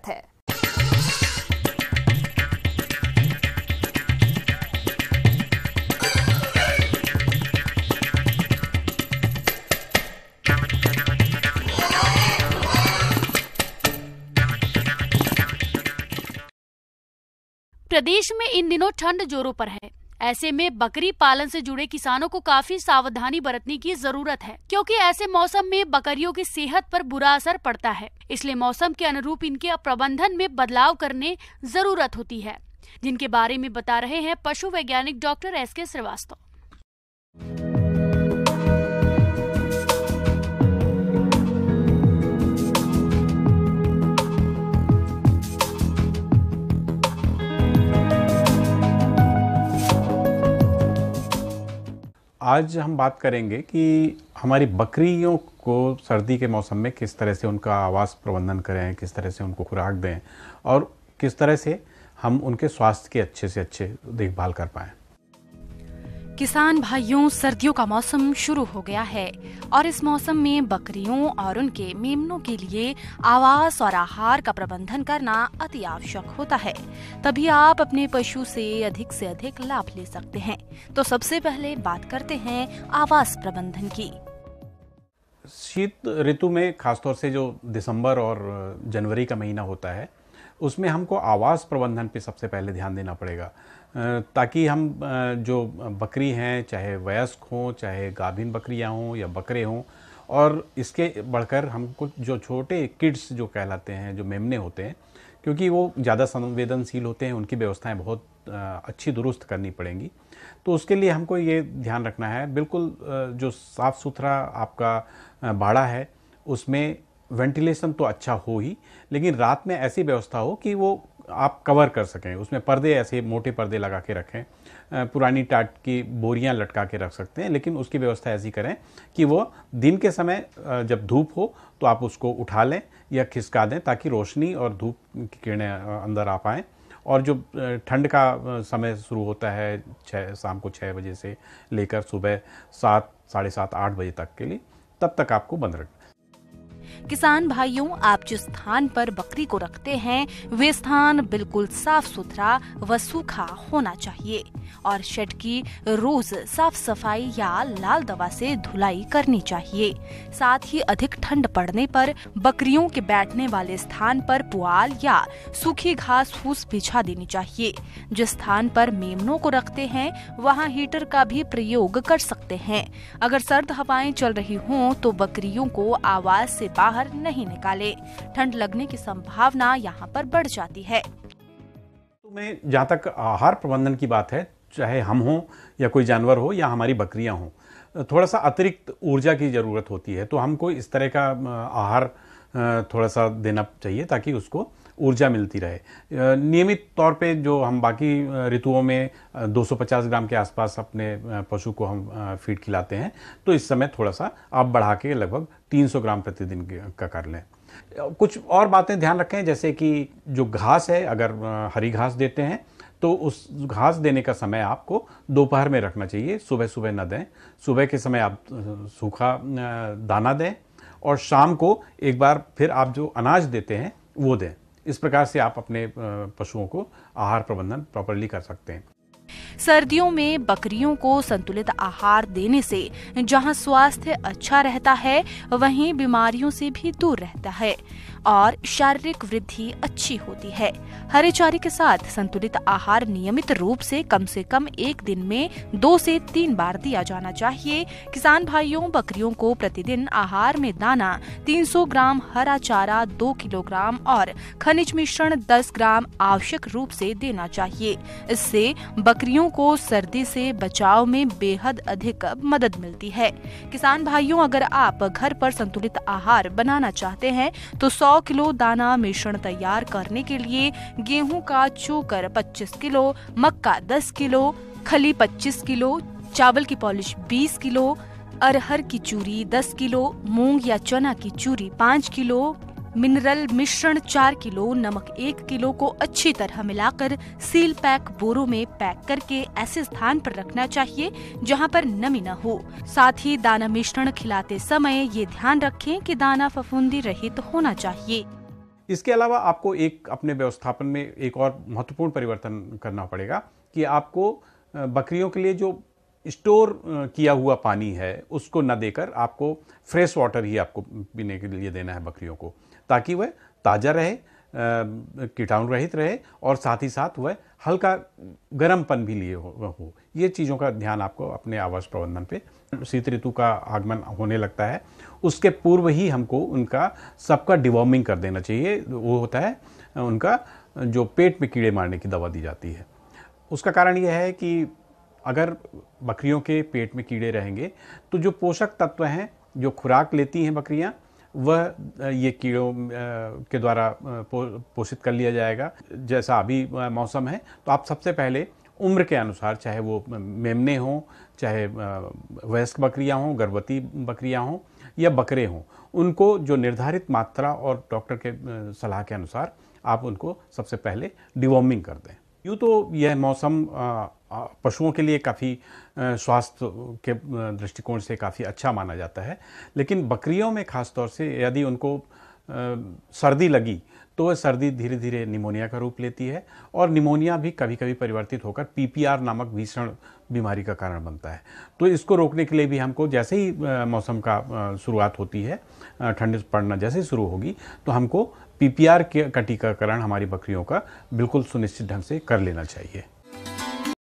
है। प्रदेश में इन दिनों ठंड जोरों पर है। ऐसे में बकरी पालन से जुड़े किसानों को काफी सावधानी बरतने की जरूरत है, क्योंकि ऐसे मौसम में बकरियों की सेहत पर बुरा असर पड़ता है। इसलिए मौसम के अनुरूप इनके प्रबंधन में बदलाव करने जरूरत होती है, जिनके बारे में बता रहे हैं पशु वैज्ञानिक डॉक्टर एस.के. श्रीवास्तव। आज हम बात करेंगे कि हमारी बकरियों को सर्दी के मौसम में किस तरह से उनका आवास प्रबंधन करें, किस तरह से उनको खुराक दें और किस तरह से हम उनके स्वास्थ्य के अच्छे से अच्छे देखभाल कर पाएं। किसान भाइयों, सर्दियों का मौसम शुरू हो गया है और इस मौसम में बकरियों और उनके मेमनों के लिए आवास और आहार का प्रबंधन करना अति आवश्यक होता है। तभी आप अपने पशु से अधिक लाभ ले सकते हैं। तो सबसे पहले बात करते हैं आवास प्रबंधन की। शीत ऋतु में खासतौर से जो दिसंबर और जनवरी का महीना होता है, उसमें हमको आवास प्रबंधन पे सबसे पहले ध्यान देना पड़ेगा, ताकि हम जो बकरी हैं, चाहे वयस्क हों, चाहे गाभिन बकरियां हों या बकरे हों, और इसके बढ़कर हमको जो छोटे किड्स जो कहलाते हैं, जो मेमने होते हैं, क्योंकि वो ज़्यादा संवेदनशील होते हैं, उनकी व्यवस्थाएं बहुत अच्छी दुरुस्त करनी पड़ेंगी। तो उसके लिए हमको ये ध्यान रखना है, बिल्कुल जो साफ़ सुथरा आपका बाड़ा है उसमें वेंटिलेशन तो अच्छा हो ही, लेकिन रात में ऐसी व्यवस्था हो कि वो आप कवर कर सकें। उसमें पर्दे, ऐसे मोटे पर्दे लगा के रखें, पुरानी टाट की बोरियां लटका के रख सकते हैं, लेकिन उसकी व्यवस्था ऐसी करें कि वो दिन के समय जब धूप हो तो आप उसको उठा लें या खिसका दें, ताकि रोशनी और धूप की किरणें अंदर आ पाएँ। और जो ठंड का समय शुरू होता है शाम को 6 बजे से लेकर सुबह 7, साढ़े 7, 8 बजे तक के लिए, तब तक आपको बंद रखना। किसान भाइयों, आप जिस स्थान पर बकरी को रखते हैं वे स्थान बिल्कुल साफ सुथरा व सूखा होना चाहिए और शेड की रोज साफ सफाई या लाल दवा से धुलाई करनी चाहिए। साथ ही अधिक ठंड पड़ने पर बकरियों के बैठने वाले स्थान पर पुआल या सूखी घास फूस बिछा देनी चाहिए। जिस स्थान पर मेमनों को रखते हैं वहां हीटर का भी प्रयोग कर सकते हैं। अगर सर्द हवाएं चल रही हों तो बकरियों को आवास से बाहर नहीं निकालें। ठंड लगने की संभावना यहाँ पर बढ़ जाती है। तो मैं जहाँ तक आहार प्रबंधन की बात है, चाहे हम हों या कोई जानवर हो या हमारी बकरियां हों, थोड़ा सा अतिरिक्त ऊर्जा की ज़रूरत होती है। तो हमको इस तरह का आहार थोड़ा सा देना चाहिए ताकि उसको ऊर्जा मिलती रहे। नियमित तौर पे जो हम बाकी ऋतुओं में 250 ग्राम के आसपास अपने पशु को हम फीड खिलाते हैं, तो इस समय थोड़ा सा आप बढ़ा के लगभग 300 ग्राम प्रतिदिन का कर लें। कुछ और बातें ध्यान रखें, जैसे कि जो घास है, अगर हरी घास देते हैं तो उस घास देने का समय आपको दोपहर में रखना चाहिए, सुबह सुबह न दें। सुबह के समय आप सूखा दाना दें और शाम को एक बार फिर आप जो अनाज देते हैं वो दें। इस प्रकार से आप अपने पशुओं को आहार प्रबंधन प्रॉपर्ली कर सकते हैं। सर्दियों में बकरियों को संतुलित आहार देने से जहां स्वास्थ्य अच्छा रहता है वहीं बीमारियों से भी दूर रहता है और शारीरिक वृद्धि अच्छी होती है। हरे चारे के साथ संतुलित आहार नियमित रूप से कम एक दिन में 2 से 3 बार दिया जाना चाहिए। किसान भाइयों, बकरियों को प्रतिदिन आहार में दाना 300 ग्राम, हरा चारा 2 किलोग्राम और खनिज मिश्रण 10 ग्राम आवश्यक रूप से देना चाहिए। इससे बकरियों को सर्दी से बचाव में बेहद अधिक मदद मिलती है। किसान भाइयों, अगर आप घर पर संतुलित आहार बनाना चाहते हैं तो 100 किलो दाना मिश्रण तैयार करने के लिए गेहूं का चोकर 25 किलो, मक्का 10 किलो, खली 25 किलो, चावल की पॉलिश 20 किलो, अरहर की चूरी 10 किलो, मूंग या चना की चूरी 5 किलो, मिनरल मिश्रण 4 किलो, नमक 1 किलो को अच्छी तरह मिलाकर सील पैक बोरों में पैक करके ऐसे स्थान पर रखना चाहिए जहां पर नमी न हो। साथ ही दाना मिश्रण खिलाते समय ये ध्यान रखें कि दाना फफूंदी रहित होना चाहिए। इसके अलावा आपको एक अपने व्यवस्थापन में एक और महत्वपूर्ण परिवर्तन करना पड़ेगा कि आपको बकरियों के लिए जो स्टोर किया हुआ पानी है उसको न देकर आपको फ्रेश वाटर ही आपको पीने के लिए देना है बकरियों को, ताकि वह ताज़ा रहे, कीटाणु रहित रहे और साथ ही साथ वह हल्का गर्मपन भी लिए हो। ये चीज़ों का ध्यान आपको अपने आवास प्रबंधन पे, शीत ऋतु का आगमन होने लगता है उसके पूर्व ही हमको उनका सबका डिवॉर्मिंग कर देना चाहिए। वो होता है उनका जो पेट में कीड़े मारने की दवा दी जाती है। उसका कारण यह है कि अगर बकरियों के पेट में कीड़े रहेंगे तो जो पोषक तत्व हैं, जो खुराक लेती हैं बकरियां, वह ये कीड़ों के द्वारा पोषित कर लिया जाएगा। जैसा अभी मौसम है तो आप सबसे पहले उम्र के अनुसार, चाहे वो मेमने हों, चाहे वयस्क बकरियां हों, गर्भवती बकरियां हों या बकरे हों, उनको जो निर्धारित मात्रा और डॉक्टर के सलाह के अनुसार आप उनको सबसे पहले डिवॉर्मिंग कर दें। यूँ तो यह मौसम पशुओं के लिए काफ़ी स्वास्थ्य के दृष्टिकोण से काफ़ी अच्छा माना जाता है, लेकिन बकरियों में ख़ास तौर से यदि उनको सर्दी लगी तो वह सर्दी धीरे धीरे निमोनिया का रूप लेती है और निमोनिया भी कभी कभी परिवर्तित होकर पीपीआर नामक भीषण बीमारी का कारण बनता है। तो इसको रोकने के लिए भी हमको जैसे ही मौसम का शुरुआत होती है, ठंड पड़ना जैसे ही शुरू होगी, तो हमको पीपीआर का टीकाकरण हमारी बकरियों का बिल्कुल सुनिश्चित ढंग से कर लेना चाहिए।